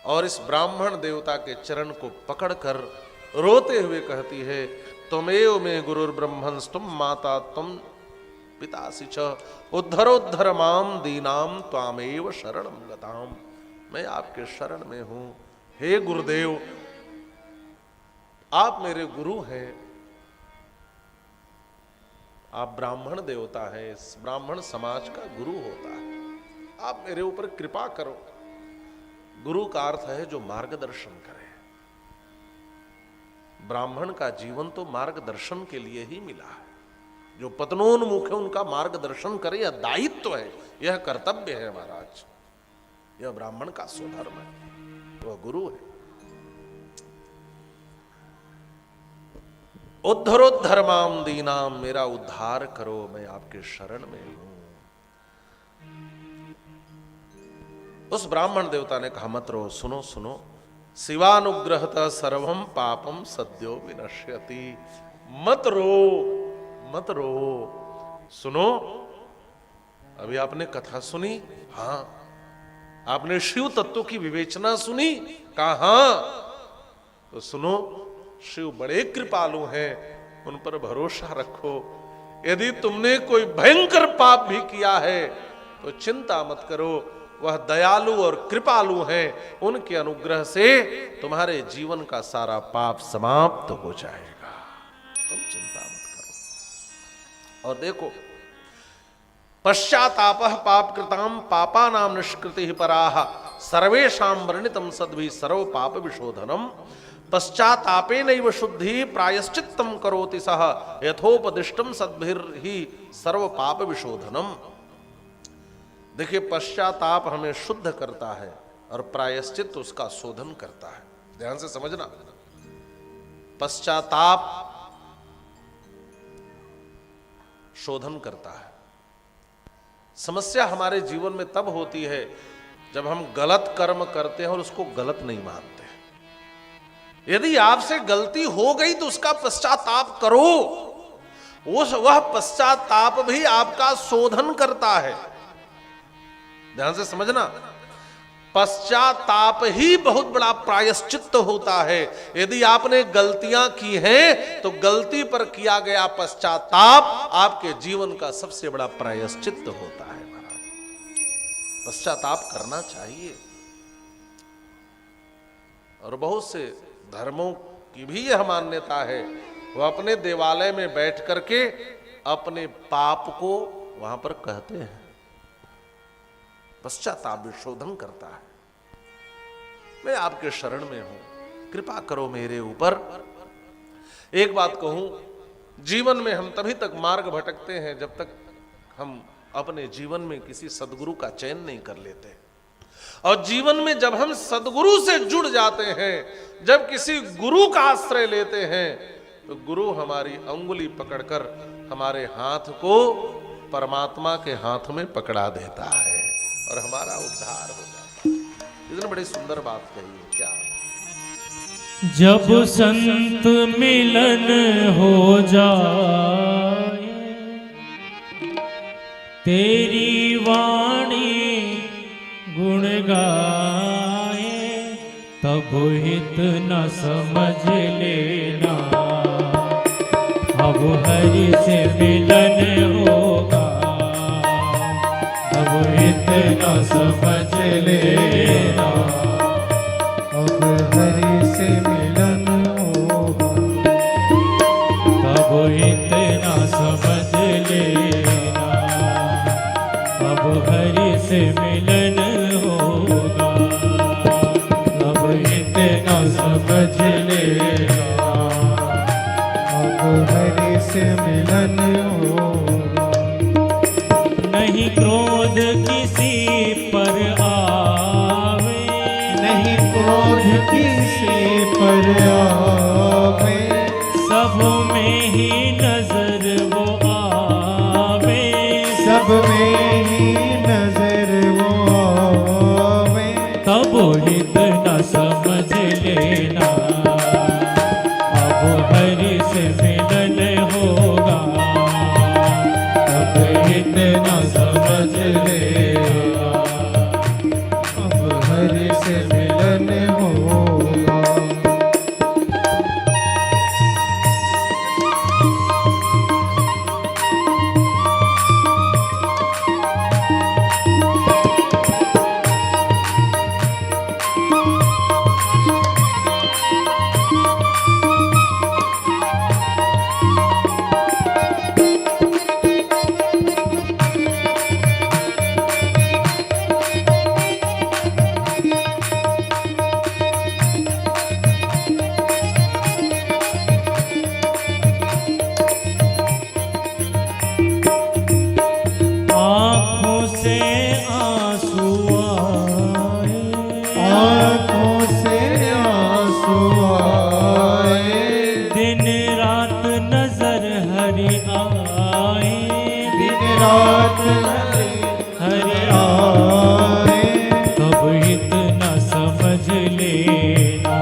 और इस ब्राह्मण देवता के चरण को पकड़कर रोते हुए कहती है, त्वमेव मे गुरुर्ब्रह्मंस तुम माता तुम पितासि च उद्धरोद्धर माम दीनाम त्वामेव शरणं गताम। मैं आपके शरण में हूं, हे गुरुदेव, आप मेरे गुरु हैं, आप ब्राह्मण देवता है, इस ब्राह्मण समाज का गुरु होता है, आप मेरे ऊपर कृपा करो। गुरु का अर्थ है जो मार्गदर्शन करे। ब्राह्मण का जीवन तो मार्गदर्शन के लिए ही मिला है। जो पतनोन्मुख है उनका मार्गदर्शन करे, यह दायित्व है, यह कर्तव्य है महाराज, यह ब्राह्मण का स्वधर्म है, वह गुरु है। उद्धरोद्धर माम दीनाम, मेरा उद्धार करो, मैं आपके शरण में हूं। उस ब्राह्मण देवता ने कहा, मत रो, सुनो सुनो, शिवानुग्रहतः सर्वम पापम सद्यो विनश्यति। मत रो मत रो, सुनो। अभी आपने कथा सुनी, हाँ। आपने शिव तत्व की विवेचना सुनी, कहा हाँ। तो सुनो, शिव बड़े कृपालु हैं, उन पर भरोसा रखो। यदि तुमने कोई भयंकर पाप भी किया है तो चिंता मत करो, वह दयालु और कृपालु हैं, उनके अनुग्रह से तुम्हारे जीवन का सारा पाप समाप्त हो जाएगा, तुम चिंता मत करो। और देखो, पश्चातापः पापकृताम पापानां निष्कृतिः पराः सर्वेषां वर्णितं सद्भिः सर्व पाप विशोधनम पश्चातापेनैव शुद्धि प्रायश्चित्तं करोति सः यथोपदिष्टं सद्भिर्हि सर्व पाप विशोधनम। देखिए, पश्चाताप हमें शुद्ध करता है और प्रायश्चित उसका शोधन करता है। ध्यान से समझना, पश्चाताप शोधन करता है। समस्या हमारे जीवन में तब होती है जब हम गलत कर्म करते हैं और उसको गलत नहीं मानते। यदि आपसे गलती हो गई तो उसका पश्चाताप करो, वह पश्चाताप भी आपका शोधन करता है। ध्यान से समझना, पश्चाताप ही बहुत बड़ा प्रायश्चित्त होता है। यदि आपने गलतियां की हैं तो गलती पर किया गया पश्चाताप आपके जीवन का सबसे बड़ा प्रायश्चित्त होता है। महाराज, पश्चाताप करना चाहिए। और बहुत से धर्मों की भी यह मान्यता है, वह अपने देवालय में बैठ करके अपने पाप को वहां पर कहते हैं। पश्चाताप विशोधन करता है। मैं आपके शरण में हूं, कृपा करो मेरे ऊपर। एक बात कहूं, जीवन में हम तभी तक मार्ग भटकते हैं जब तक हम अपने जीवन में किसी सदगुरु का चयन नहीं कर लेते। और जीवन में जब हम सदगुरु से जुड़ जाते हैं, जब किसी गुरु का आश्रय लेते हैं, तो गुरु हमारी अंगुली पकड़कर हमारे हाथ को परमात्मा के हाथ में पकड़ा देता है और हमारा उद्धार हो जाता है। इसने बड़ी सुंदर बात कही है। क्या? जब संत मिलन हो जाए, तेरी वाणी गुण गाए, तब हित न समझ लेना, अब हरि से मिलन होगा, अब हित न समझ लेना, अब हरि से मिलन होगा, तब हित न समझ लेना, अब हरि से मिलन होगा, अब हित न समझ लेना, अब हरि से मिलन होगा। नहीं क्रोध किसी पर आवे, नहीं क्रोध किसी पर आवे, सब में ही नजर वो आवे, सब में ही नजर वो आवे, तब हित न समझ लेना, अब हरि से मिलन होगा, तब हित न समझ लेना, अब हरि से मिलन होगा। आँखों से आंसू आए, आँखों से आंसू आए, दिन रात नजर हरि आए, दिन रात हरि आए, तब हित न समझ लेना,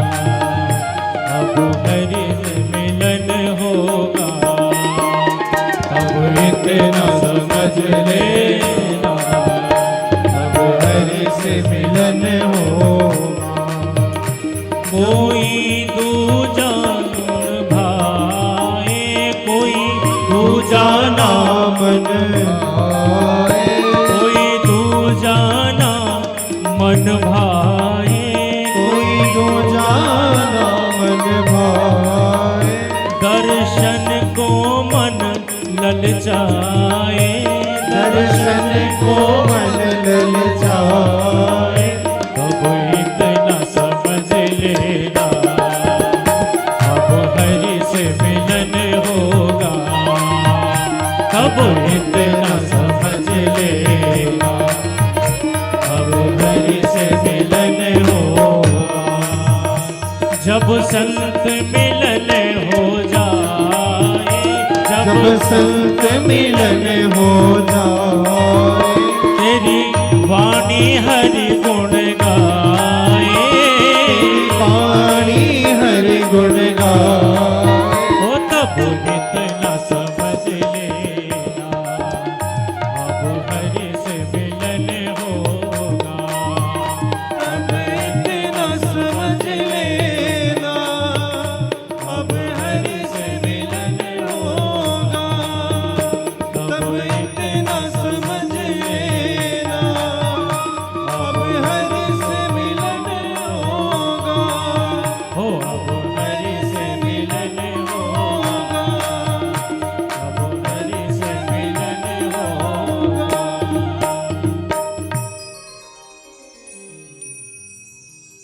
अब हरि से मिलन होगा, तब हित न समझ लेना, अब हरि से मिलन होगा। कोई दूजा गुण भाए, कोई दूजा नाम मन आए, कोई दूजा ना मन भाए, कोई दो जाना मन भाए, दर्शन को मन ललचाए, दर्शन इतना समझ लेना, अब हरि से मिलन होगा। जब संत मिलन हो जाए, जब संत मिलन हो जाए, तेरी वाणी हरि गुण गाए, वाणी हरि गुण गाए, हो तब इतना समझ लेना, अब हरि से मिलन होगा। अब इतना समझ लेना, अब हरि से मिलन होगा। तब इतना समझ लेना, अब हरि से मिलन होगा। हो अब हरि से मिलन होगा, अब हरि से मिलन होगा।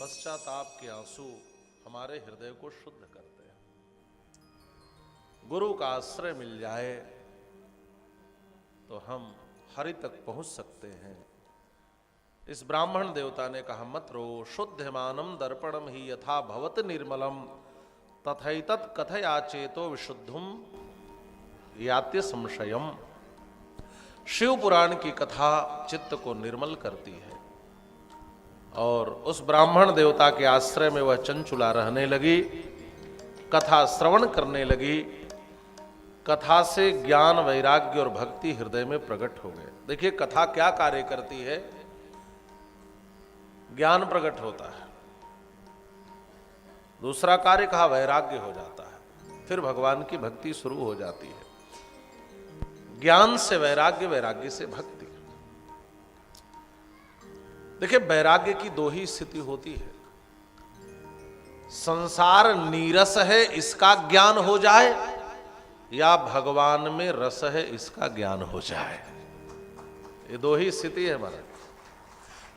पश्चाताप के आंसू हमारे हृदय को शुद्ध करते हैं। गुरु का आश्रय मिल जाए तो हम हरि तक पहुंच सकते हैं। इस ब्राह्मण देवता ने कहा, मत रो, शुद्धमानम दर्पणम ही यथा भवत निर्मलम तथैतत् कथया चेतो विशुद्धम यात्य संशयम। शिव पुराण की कथा चित्त को निर्मल करती है और उस ब्राह्मण देवता के आश्रय में वह चंचुला रहने लगी, कथा श्रवण करने लगी। कथा से ज्ञान, वैराग्य और भक्ति हृदय में प्रकट हो गए। देखिए कथा क्या कार्य करती है। ज्ञान प्रकट होता है, दूसरा कार्य कहा वैराग्य हो जाता है, फिर भगवान की भक्ति शुरू हो जाती है। ज्ञान से वैराग्य, वैराग्य से भक्ति। देखिए वैराग्य की दो ही स्थिति होती है, संसार नीरस है इसका ज्ञान हो जाए, या भगवान में रस है इसका ज्ञान हो जाए। ये दो ही स्थिति है हमारे।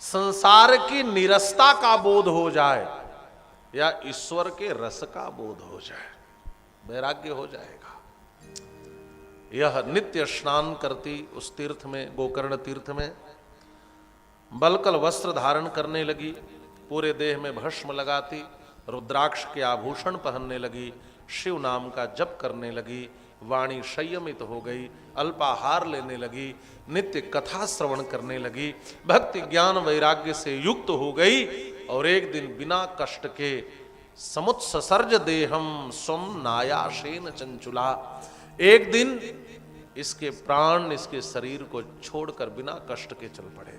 संसार की निरसता का बोध हो जाए या ईश्वर के रस का बोध हो जाए, वैराग्य हो जाएगा। यह नित्य स्नान करती उस तीर्थ में, गोकर्ण तीर्थ में बलकल वस्त्र धारण करने लगी, पूरे देह में भस्म लगाती, रुद्राक्ष के आभूषण पहनने लगी, शिव नाम का जप करने लगी, वाणी संयमित हो गई, अल्पाहार लेने लगी, नित्य कथा श्रवण करने लगी, भक्ति ज्ञान वैराग्य से युक्त हो गई। और एक दिन बिना कष्ट के समुत्सर्ज देहम स्वम नायाशेन चंचुला, एक दिन इसके प्राण, इसके शरीर को छोड़कर बिना कष्ट के चल पड़े।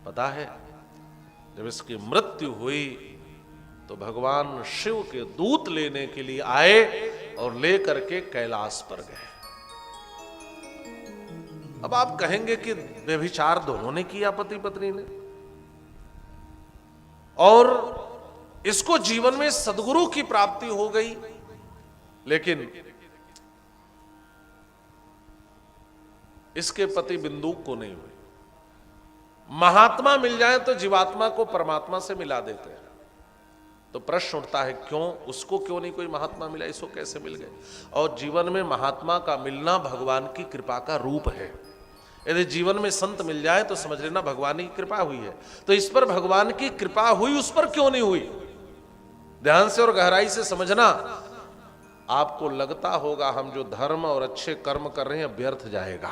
पता है जब इसकी मृत्यु हुई तो भगवान शिव के दूत लेने के लिए आए और लेकर के कैलाश पर गए। अब आप कहेंगे कि व्यभिचार दोनों ने किया, पति पत्नी ने, और इसको जीवन में सद्गुरु की प्राप्ति हो गई, लेकिन इसके पति बिंदुक को नहीं हुई। महात्मा मिल जाए तो जीवात्मा को परमात्मा से मिला देते हैं। तो प्रश्न उठता है क्यों, उसको क्यों नहीं कोई महात्मा मिला, इसको कैसे मिल गए। और जीवन में महात्मा का मिलना भगवान की कृपा का रूप है। यदि जीवन में संत मिल जाए तो समझ लेना भगवान की कृपा हुई है। तो इस पर भगवान की कृपा हुई, उस पर क्यों नहीं हुई, ध्यान से और गहराई से समझना। आपको लगता होगा हम जो धर्म और अच्छे कर्म कर रहे हैं व्यर्थ जाएगा,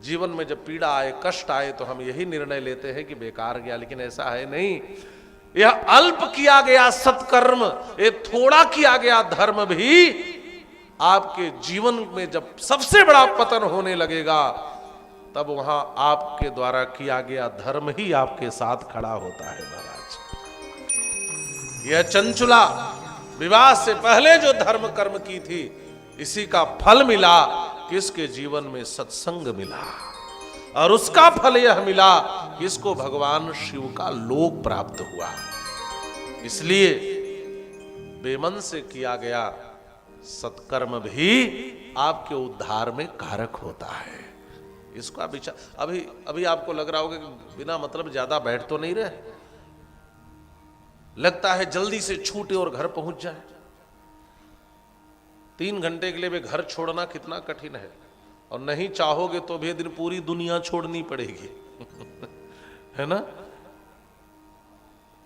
जीवन में जब पीड़ा आए, कष्ट आए तो हम यही निर्णय लेते हैं कि बेकार गया, लेकिन ऐसा है नहीं। यह अल्प किया गया सत्कर्म, ये थोड़ा किया गया धर्म भी आपके जीवन में जब सबसे बड़ा पतन होने लगेगा, तब वहां आपके द्वारा किया गया धर्म ही आपके साथ खड़ा होता है। महाराज, यह चंचुला विवाह से पहले जो धर्म कर्म की थी, इसी का फल मिला कि इसके जीवन में सत्संग मिला, और उसका फल यह मिला कि इसको भगवान शिव का लोक प्राप्त हुआ। इसलिए बेमन से किया गया सत्कर्म भी आपके उद्धार में कारक होता है। इसका विचार अभी आपको लग रहा होगा कि बिना मतलब ज्यादा बैठ तो नहीं रहे, लगता है जल्दी से छूटे और घर पहुंच जाए। 3 घंटे के लिए भी घर छोड़ना कितना कठिन है, और नहीं चाहोगे तो भी दिन पूरी दुनिया छोड़नी पड़ेगी है ना।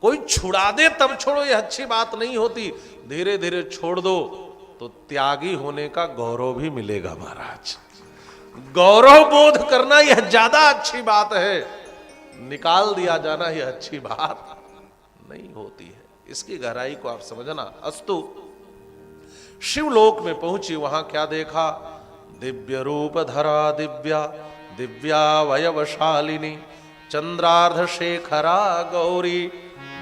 कोई छुड़ा दे तब छोड़ो, ये अच्छी बात नहीं होती। धीरे धीरे छोड़ दो तो त्यागी होने का गौरव भी मिलेगा महाराज। गौरव बोध करना यह ज्यादा अच्छी बात है, निकाल दिया जाना यह अच्छी बात नहीं होती है। इसकी गहराई को आप समझना। अस्तु शिवलोक में पहुंची, वहां क्या देखा? दिव्य रूप धरा दिव्या दिव्यावयवशालिनी चंद्रार्ध शेखरा गौरी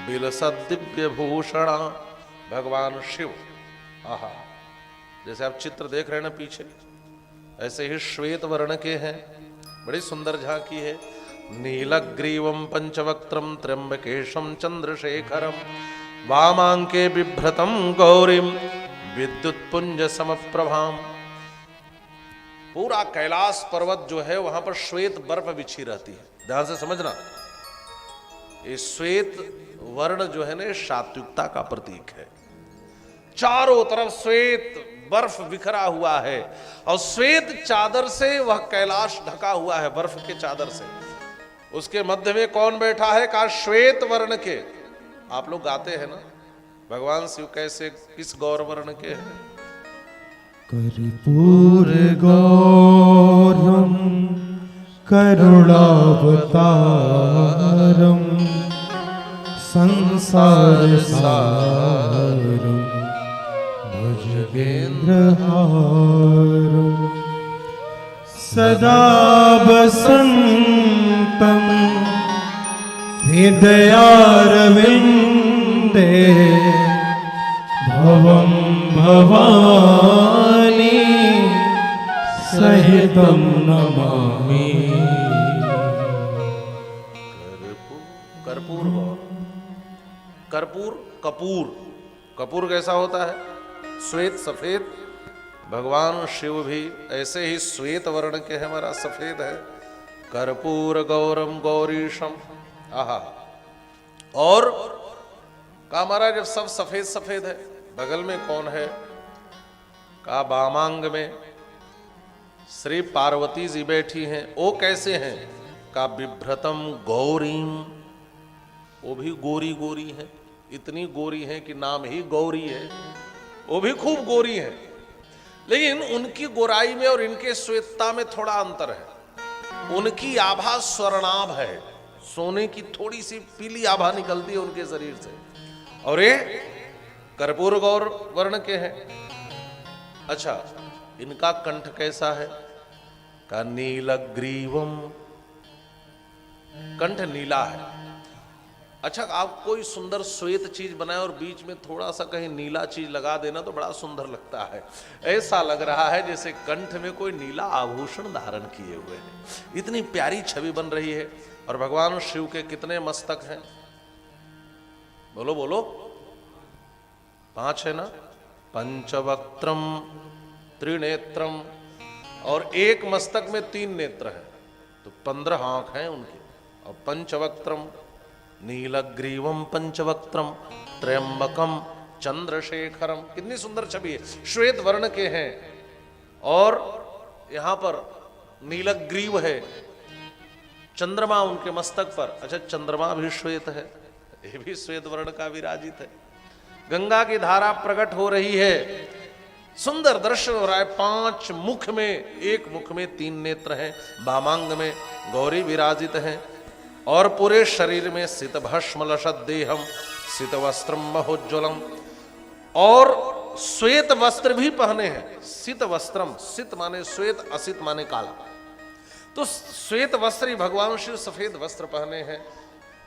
बिलसद दिव्य भूषणा। भगवान शिव, आहा, जैसे आप चित्र देख रहे हैं ना पीछे, ऐसे ही श्वेत वर्ण के हैं, बड़ी सुंदर झांकी है। नीलग्रीवम पंचवक्त्रम त्र्यंबकेशम चंद्रशेखरम वामांके बिभ्रतम गौरीम विद्युतपुंज समप्रभाम। पूरा कैलाश पर्वत जो है वहां पर श्वेत बर्फ बिछी रहती है। ध्यान से समझना, ये श्वेत वर्ण जो है ना सात्विकता का प्रतीक है। चारों तरफ श्वेत बर्फ बिखरा हुआ है, और श्वेत चादर से वह कैलाश ढका हुआ है, बर्फ के चादर से। उसके मध्य में कौन बैठा है? कहा श्वेत वर्ण के। आप लोग गाते हैं ना, भगवान शिव कैसे, किस गौर वर्ण के हैं? कर्पूर गौरम करुणावतारम संसार सारम भुजगेन्द्रहारम सदा वसन्तं हृदयारविन्दे भवं भवानी सहितं नमामि। कर्पूर गौर, कर्पूर कपूर, कपूर कैसा होता है? श्वेत सफेद। भगवान शिव भी ऐसे ही श्वेत वर्ण के हैं, हमारा सफेद है। कर्पूर गौरम गौरीशम, आहा। और कहा महाराज जब सब सफेद सफेद है, बगल में कौन है? कहा वामांग में श्री पार्वती जी बैठी हैं। वो कैसे हैं? कहा बिभ्रतम गौरीम, वो भी गोरी गोरी है, इतनी गोरी है कि नाम ही गौरी है। वो भी खूब गोरी है, लेकिन उनकी गोराई में और इनके श्वेतता में थोड़ा अंतर है। उनकी आभा स्वर्णाभ है, सोने की थोड़ी सी पीली आभा निकलती है उनके शरीर से, और ये कर्पूर गौर वर्ण के हैं। अच्छा, इनका कंठ कैसा है? का नीलग्रीवम, कंठ नीला है। अच्छा, आप कोई सुंदर श्वेत चीज बनाए और बीच में थोड़ा सा कहीं नीला चीज लगा देना तो बड़ा सुंदर लगता है। ऐसा लग रहा है जैसे कंठ में कोई नीला आभूषण धारण किए हुए है। इतनी प्यारी छवि बन रही है। और भगवान शिव के कितने मस्तक हैं? बोलो बोलो, 5 है ना? पंचवक्त्रम त्रिनेत्रम, और एक मस्तक में 3 नेत्र हैं, तो 15 आंख हैं उनकी। और पंचवक्त्रम नीलग्रीवम पंचवक्त्रम त्र्यंबकम चंद्रशेखरम, कितनी सुंदर छवि है। श्वेत वर्ण के हैं, और यहां पर नीलग्रीव है, चंद्रमा उनके मस्तक पर। अच्छा, चंद्रमा भी श्वेत है, ये भी श्वेत वर्ण का विराजित है। गंगा की धारा प्रकट हो रही है, सुंदर दर्शन हो रहा है। 5 मुख में, एक मुख में 3 नेत्र हैं, वामांग में गौरी विराजित हैं, और पूरे शरीर में सित भस्म लसत देहम सित वस्त्रम महोज्वलम, और श्वेत वस्त्र भी पहने हैं। सित वस्त्रम, सित माने श्वेत, असित माने काला। तो श्वेत वस्त्र ही भगवान शिव सफेद वस्त्र पहने हैं,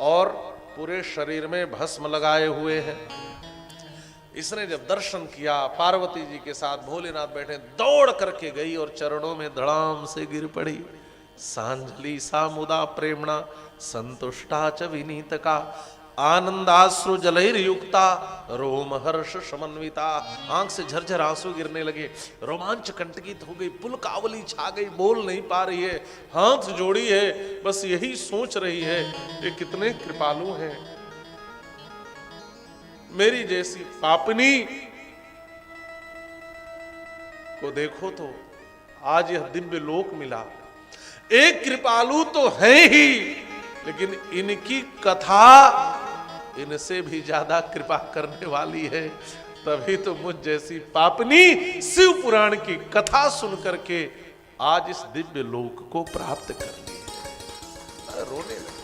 और पूरे शरीर में भस्म लगाए हुए हैं। इसने जब दर्शन किया, पार्वती जी के साथ भोलेनाथ बैठे, दौड़ करके गई और चरणों में धड़ाम से गिर पड़ी। सांजलि सा मुदा प्रेमणा संतुष्टा च विनीत का, आनंदाश्रु जलैर्युक्ता रोम हर्ष समन्विता। आंख से झरझर आंसू गिरने लगे, रोमांच कंटकित हो गई, पुलकावली छा गई, बोल नहीं पा रही है, हाथ जोड़ी है, बस यही सोच रही है ये कितने कृपालु हैं। मेरी जैसी पापनी को देखो तो आज यह दिव्य लोक मिला। एक कृपालु तो है ही, लेकिन इनकी कथा इनसे भी ज्यादा कृपा करने वाली है। तभी तो मुझ जैसी पापनी शिव पुराण की कथा सुन करके आज इस दिव्य लोक को प्राप्त कर ली। रोने लगे।